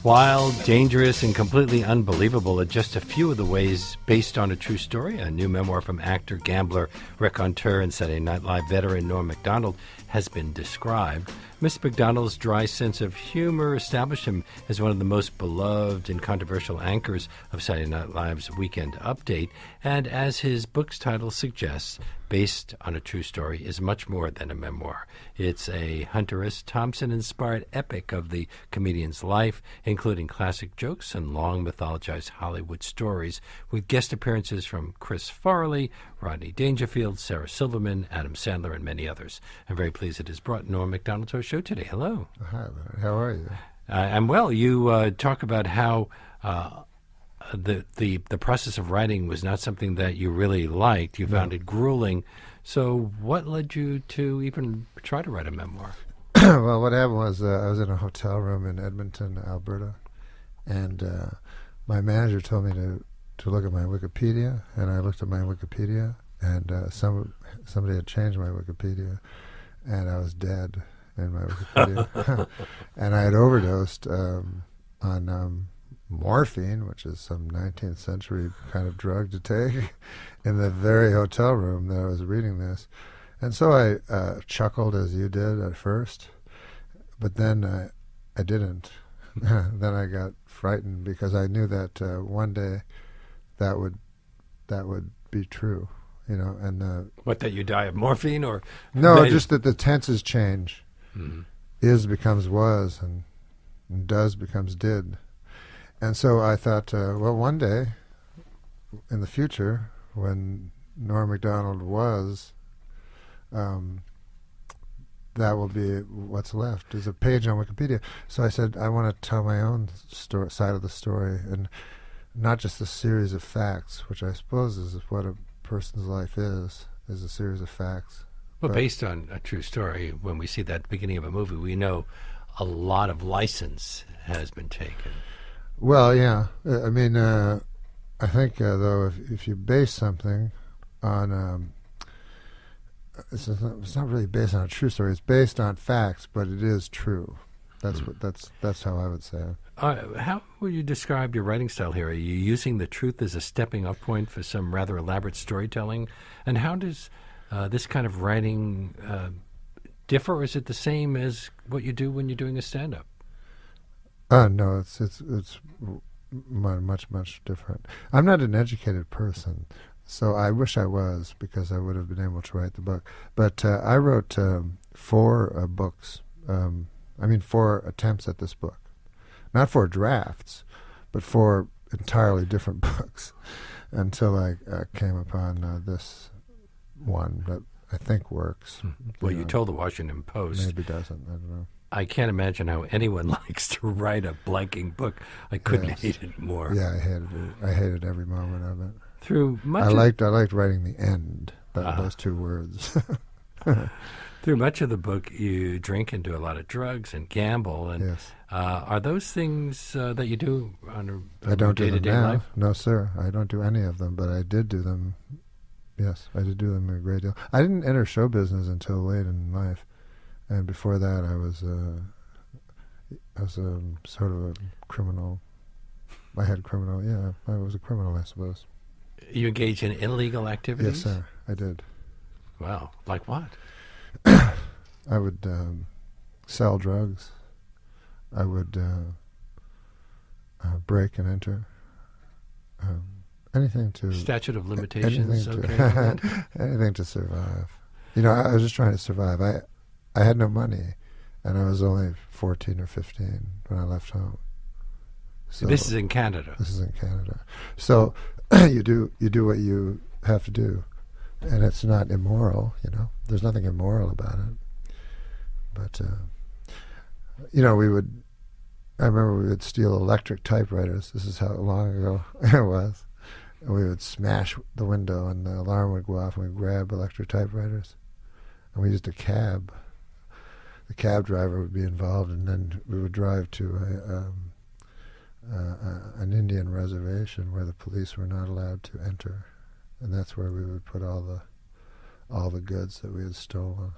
Wild, dangerous, and completely unbelievable are just a few of the ways based on a true story. A new memoir from actor, gambler, raconteur, and Saturday Night Live veteran Norm Macdonald has been described. Mr. Macdonald's dry sense of humor established him as one of the most beloved and controversial anchors of Saturday Night Live's Weekend Update, and as his book's title suggests, based on a true story, is much more than a memoir. It's a Hunter S. Thompson-inspired epic of the comedian's life, including classic jokes and long mythologized Hollywood stories, with guest appearances from Chris Farley, Rodney Dangerfield, Sarah Silverman, Adam Sandler, and many others. I'm very pleased it has brought Norm Macdonald to our show today. Hello. Hi, Larry. How are you? I'm well. You talk about how the process of writing was not something that you really liked. You found it grueling. So what led you to even try to write a memoir? Well, what happened was I was in a hotel room in Edmonton, Alberta, and my manager told me to look at my Wikipedia, and I looked at my Wikipedia, and somebody had changed my Wikipedia, and I was dead in my Wikipedia. And I had overdosed on morphine, which is some 19th century kind of drug to take, in the very hotel room that I was reading this. And so I chuckled as you did at first, but then I didn't. Then I got frightened because I knew that one day that would be true, you know. And what, that you die of morphine, or no, just that the tenses change. Mm-hmm. Is becomes was, and does becomes did. And so I thought, well, one day in the future, when Norm Macdonald was, that will be what's left, is a page on Wikipedia. So I said, I want to tell my own side of the story, and not just a series of facts, which I suppose is what a person's life is a series of facts. Well, based on a true story, when we see that at the beginning of a movie, we know a lot of license has been taken. Well, yeah. I mean, I think, though, if you base something on... it's not really based on a true story. It's based on facts, but it is true. That's how I would say it. How would you describe your writing style here? Are you using the truth as a stepping up point for some rather elaborate storytelling? And how does this kind of writing differ, or is it the same as what you do when you're doing a stand-up? No, it's much different. I'm not an educated person, so I wish I was, because I would have been able to write the book. But I wrote 4 books. 4 attempts at this book. Not 4 drafts, but 4 entirely different books, until I came upon this one that I think works. Well, you told the Washington Post. Maybe doesn't. I don't know. I can't imagine how anyone likes to write a blanking book. I couldn't hate it more. Yeah, I hated it. I hated every moment of it. Through much I liked writing the end, those 2 words. Through much of the book, you drink and do a lot of drugs and gamble. And yes. Are those things that you do on a I don't do them day-to-day now. life? No, sir. I don't do any of them, but I did do them. Yes, I did do them a great deal. I didn't enter show business until late in life. And before that, I was sort of a criminal. I had criminal. Yeah, I was a criminal, I suppose. You engage in illegal activities? Yes, sir. I did. Wow. Like what? I would sell drugs. I would break and enter. Anything to... Statute of limitations, anything to survive. You know, I was just trying to survive. I had no money, and I was only 14 or 15 when I left home. So this is in Canada. This is in Canada. So you do what you have to do, and it's not immoral. You know, there's nothing immoral about it. But you know, I remember we would steal electric typewriters. This is how long ago it was. And we would smash the window, and the alarm would go off, and we'd grab electric typewriters. And we used a cab. The cab driver would be involved, and then we would drive to an Indian reservation where the police were not allowed to enter, and that's where we would put all the goods that we had stolen.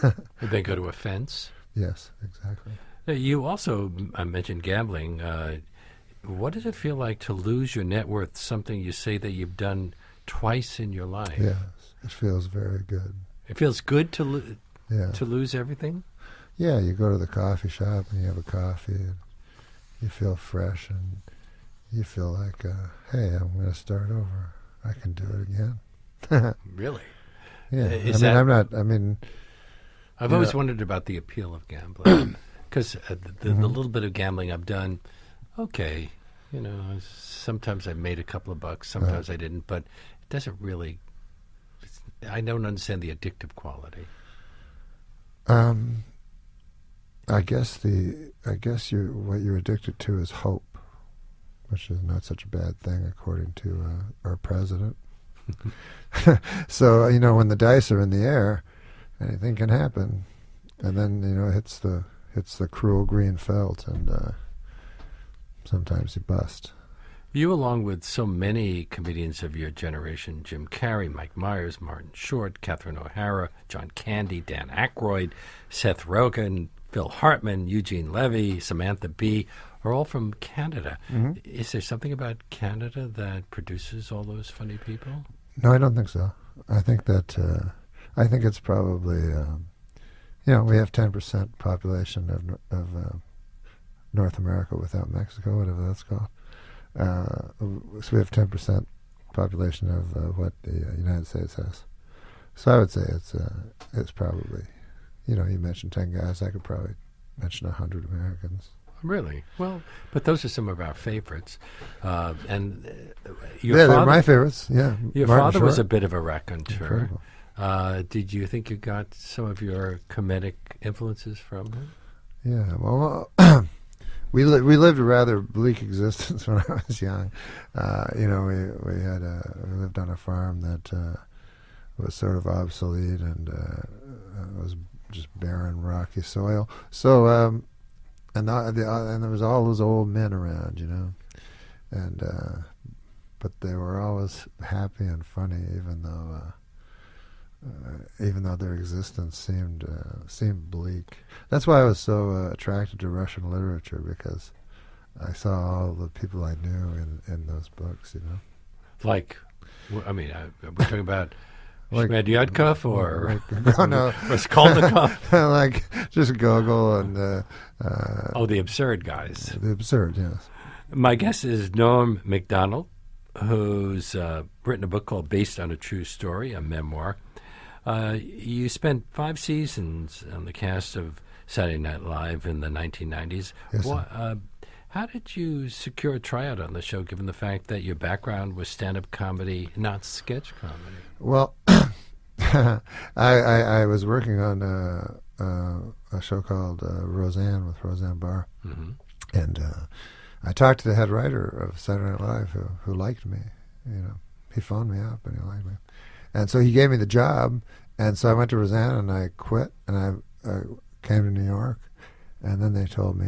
Would they go to a fence? Yes, exactly. You also mentioned gambling. What does it feel like to lose your net worth, something you say that you've done twice in your life? Yes, it feels very good. It feels good Yeah. to lose everything? Yeah, you go to the coffee shop and you have a coffee and you feel fresh and you feel like, hey, I'm going to start over. I can do it again. Really? Yeah. Is I mean, I've always wondered about the appeal of gambling. Because the little bit of gambling I've done, okay, sometimes I made a couple of bucks, sometimes I didn't, but it doesn't really, I don't understand the addictive quality. I guess what you're addicted to is hope, which is not such a bad thing according to our president. So when the dice are in the air, anything can happen, and then it hits the cruel green felt, and sometimes you bust. You, along with so many comedians of your generation, Jim Carrey, Mike Myers, Martin Short, Catherine O'Hara, John Candy, Dan Aykroyd, Seth Rogen, Phil Hartman, Eugene Levy, Samantha Bee, are all from Canada. Mm-hmm. Is there something about Canada that produces all those funny people? No, I don't think so. I think it's probably, we have 10% population of North America without Mexico, whatever that's called. So we have 10% population of what the United States has. So I would say it's probably, you mentioned 10 guys, I could probably mention 100 Americans. Really? Well, but those are some of our favorites. And they're my favorites. Yeah. Your Martin father Short. was a bit of a raconteur. Incredible. Did you think you got some of your comedic influences from him? Yeah. Well, we lived a rather bleak existence when I was young. We lived on a farm that was sort of obsolete and it was just barren, rocky soil. So. And there was all those old men around, and but they were always happy and funny, even though their existence seemed bleak. That's why I was so attracted to Russian literature, because I saw all the people I knew in those books, Like, we're talking about Shmedyadkov or Raskolnikov? Like just Gogol and the absurd guys. The absurd, yes. My guest is Norm Macdonald, who's written a book called Based on a True Story, a memoir. You spent 5 seasons on the cast of Saturday Night Live in the 1990s. Yes, how did you secure a tryout on the show, given the fact that your background was stand-up comedy, not sketch comedy? Well, I was working on a show called Roseanne with Roseanne Barr, and I talked to the head writer of Saturday Night Live who liked me. He phoned me up and he liked me, and so he gave me the job. And so I went to Roseanne and I quit and I came to New York, and then they told me,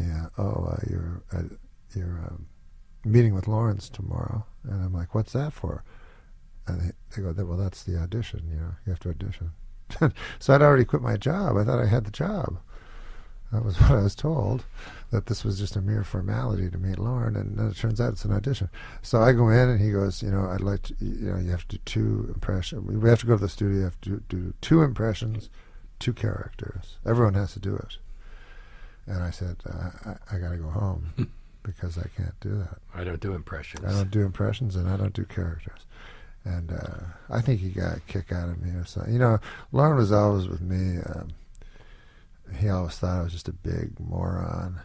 you're meeting with Lawrence tomorrow, and I'm like, what's that for? And they go, well, that's the audition, you have to audition. So I'd already quit my job. I thought I had the job. That was what I was told, that this was just a mere formality to meet Lauren, and then it turns out it's an audition. So I go in, and he goes, I'd like to, you have to do 2 impressions. We have to go to the studio, you have to do 2 impressions, 2 characters. Everyone has to do it. And I said, I got to go home because I can't do that. I don't do impressions. I don't do impressions, and I don't do characters. And I think he got a kick out of me or something. Lauren was always with me. He always thought I was just a big moron.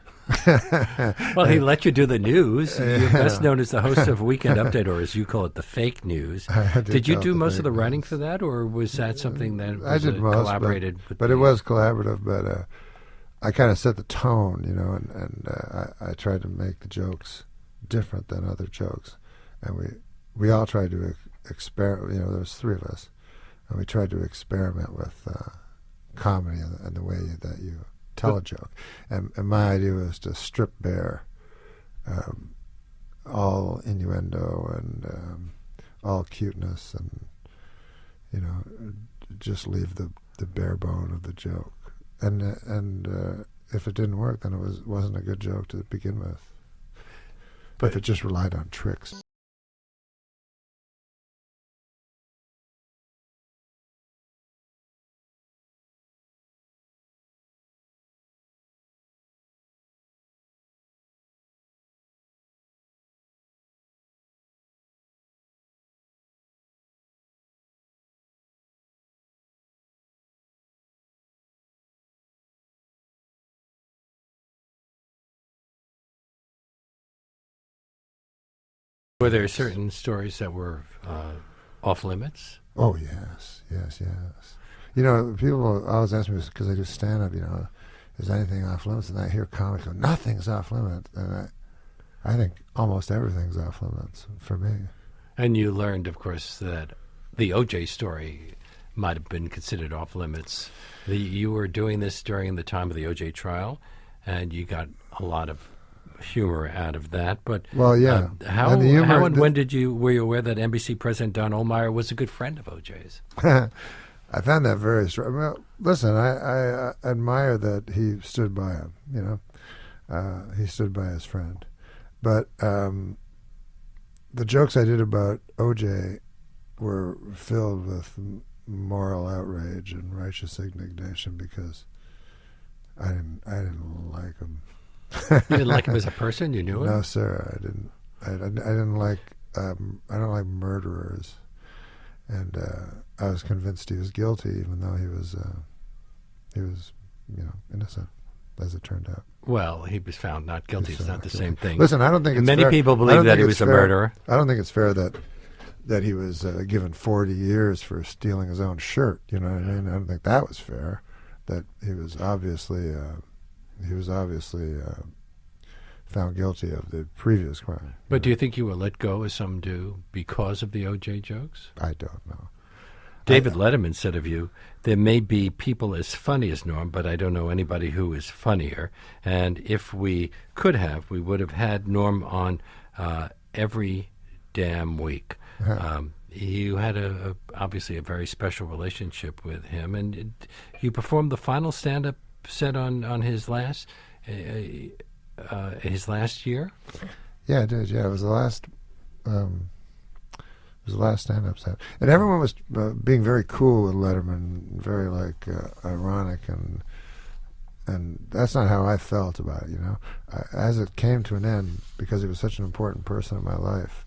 Well, he let you do the news. You're best known as the host of Weekend Update, or as you call it, the fake news. Did you do most of the writing for that, or was that something that was I did most, collaborated? But it was collaborative, but I kind of set the tone, and I tried to make the jokes different than other jokes. And we all tried to experiment. There was 3 of us, and we tried to experiment with comedy and the way that you tell a joke. And my idea was to strip bare all innuendo and all cuteness, and just leave the bare bone of the joke. And if it didn't work, then it wasn't a good joke to begin with. But if it just relied on tricks. were there certain stories that were off limits? Oh, yes. You know, people always ask me this because I do stand-up, you know, is anything off limits? And I hear comics go, nothing's off limits. And I think almost everything's off limits for me. And you learned, of course, that the O.J. story might have been considered off limits. You were doing this during the time of the O.J. trial, and you got a lot of humor out of that. But well, yeah. How and when were you aware that NBC President Don Ohlmeyer was a good friend of O.J.'s? I found that very strange. Well, listen, I admire that he stood by him. You know, he stood by his friend. But the jokes I did about O.J. were filled with moral outrage and righteous indignation because I didn't like him. You didn't like him as a person? You knew him? No, sir, I didn't. I didn't like. I don't like murderers, and I was convinced he was guilty, even though he was, you know, innocent, as it turned out. Well, he was found not guilty. It's not the same thing. Listen, I don't think it's many fair. people believe that he was a murderer. I don't think it's fair that he was given 40 years for stealing his own shirt. You know what I mean? I don't think that was fair. That he was obviously found guilty of the previous crime. But do you think you were let go, as some do, because of the O.J. jokes? I don't know. David Letterman said of you, there may be people as funny as Norm, but I don't know anybody who is funnier. And if we could have, we would have had Norm on every damn week. You had obviously a very special relationship with him, and you performed the final stand-up set on his last year. Yeah, I did. Yeah, it was the last. It was the last stand-up set, and everyone was being very cool with Letterman, very ironic, and that's not how I felt about it. You know, as it came to an end, because he was such an important person in my life,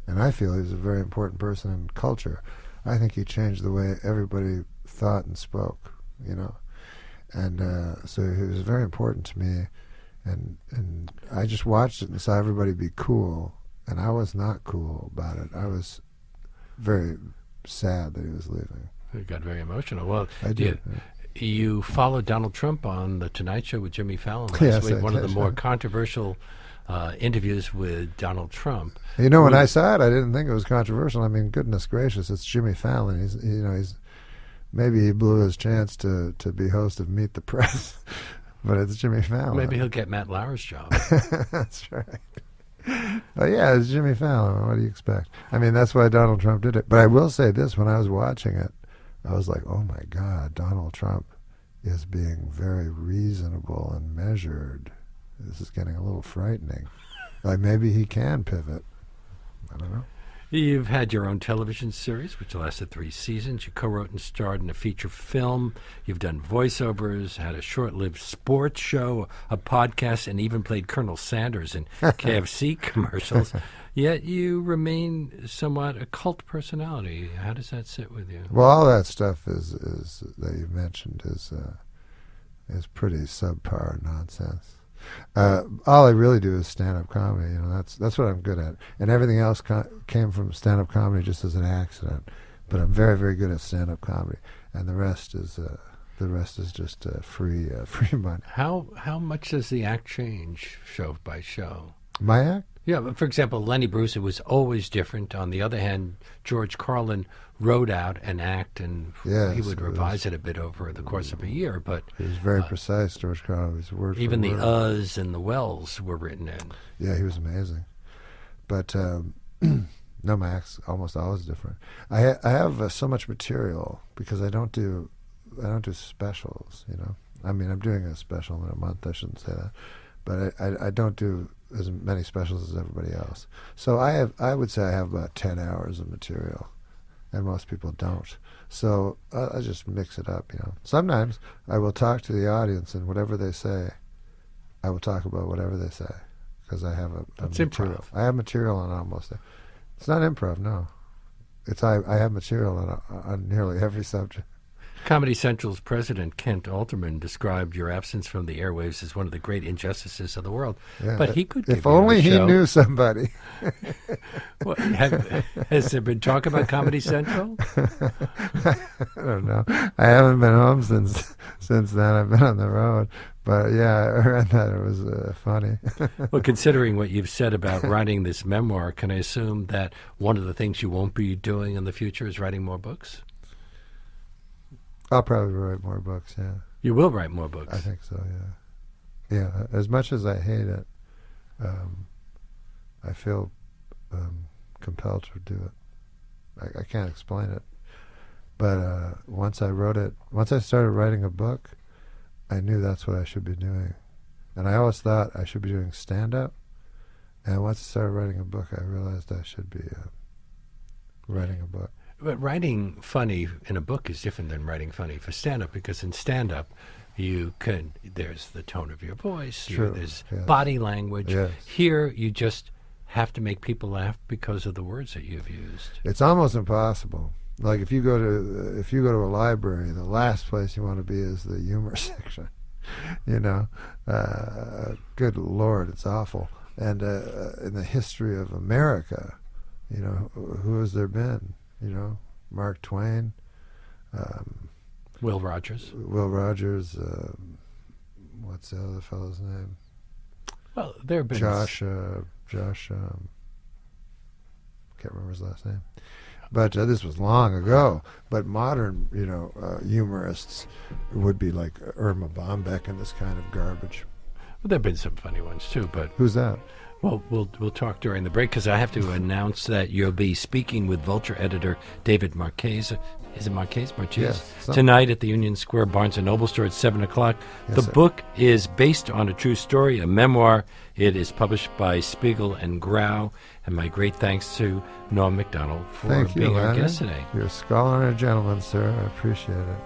and I feel he was a very important person in culture. I think he changed the way everybody thought and spoke. You know, and so he was very important to me, and I just watched it and saw everybody be cool, and I was not cool about it. I was very sad that he was leaving. You got very emotional. Well, I did. You followed Donald Trump on The Tonight Show with Jimmy Fallon last week, one of the more controversial interviews with Donald Trump. You know, when I saw it, I didn't think it was controversial. I mean, goodness gracious, it's Jimmy Fallon. He's maybe he blew his chance to be host of Meet the Press, but it's Jimmy Fallon. Maybe he'll get Matt Lauer's job. That's right. Oh, yeah, it's Jimmy Fallon. What do you expect? I mean, that's why Donald Trump did it. But I will say this, when I was watching it, I was like, oh, my God, Donald Trump is being very reasonable and measured. This is getting a little frightening. Like, maybe he can pivot. I don't know. You've had your own television series, which lasted 3 seasons. You co-wrote and starred in a feature film. You've done voiceovers, had a short-lived sports show, a podcast, and even played Colonel Sanders in KFC commercials. Yet you remain somewhat a cult personality. How does that sit with you? Well, all that stuff is that you mentioned is pretty subpar nonsense. All I really do is stand-up comedy. You know, that's what I'm good at, and everything else came from stand-up comedy just as an accident. But I'm very, very good at stand-up comedy, and the rest is just free money. How much does the act change show by show? My act? Yeah, but for example, Lenny Bruce, it was always different. On the other hand, George Carlin wrote out an act, and he would revise it a bit over the course of a year. But he was very precise, George Carlin. He was word for even the word. uhs and the wells were written in. Yeah, he was amazing. But no, my act's almost always different. I have so much material because I don't do specials. You know, I mean, I'm doing a special in a month. I shouldn't say that, but I don't do as many specials as everybody else. So I would say I have about 10 hours of material, and most people don't. So I just mix it up, you know. Sometimes I will talk to the audience, and whatever they say, I will talk about whatever they say, because I have a material. Improv. I have material on almost. It's not improv, no. It's I have material on nearly every subject. Comedy Central's president, Kent Alterman, described your absence from the airwaves as one of the great injustices of the world. Yeah, but he could give if you only a he show. knew somebody. Well, has there been talk about Comedy Central? I don't know. I haven't been home since then. I've been on the road. But yeah, I read that. It was funny. Well, considering what you've said about writing this memoir, can I assume that one of the things you won't be doing in the future is writing more books? I'll probably write more books, yeah. You will write more books. I think so, yeah. Yeah, as much as I hate it, I feel compelled to do it. I can't explain it. But once I started writing a book, I knew that's what I should be doing. And I always thought I should be doing stand-up. And once I started writing a book, I realized I should be writing a book. But writing funny in a book is different than writing funny for stand-up, because in stand-up, there's the tone of your voice, True, there's yes. body language. Yes. Here, you just have to make people laugh because of the words that you've used. It's almost impossible. Like if you go to a library, the last place you want to be is the humor section. You know, good Lord, it's awful. And in the history of America, you know, who has there been? You know, Mark Twain, Will Rogers. What's the other fellow's name? Well, there have been Josh. Can't remember his last name. But this was long ago. But modern, you know, humorists would be like Irma Bombeck and this kind of garbage. Well, there have been some funny ones too, but Who's that? well, we'll talk during the break, because I have to announce that you'll be speaking with Vulture editor David Marquez. Is it Marquez? Yes, Tonight at the Union Square Barnes & Noble store at 7 o'clock. Yes, the sir. book is based on a true story, a memoir. It is published by Spiegel and Grau. And my great thanks to Norm Macdonald for Thank you, being our Leonard. guest today. You're a scholar and a gentleman, sir. I appreciate it.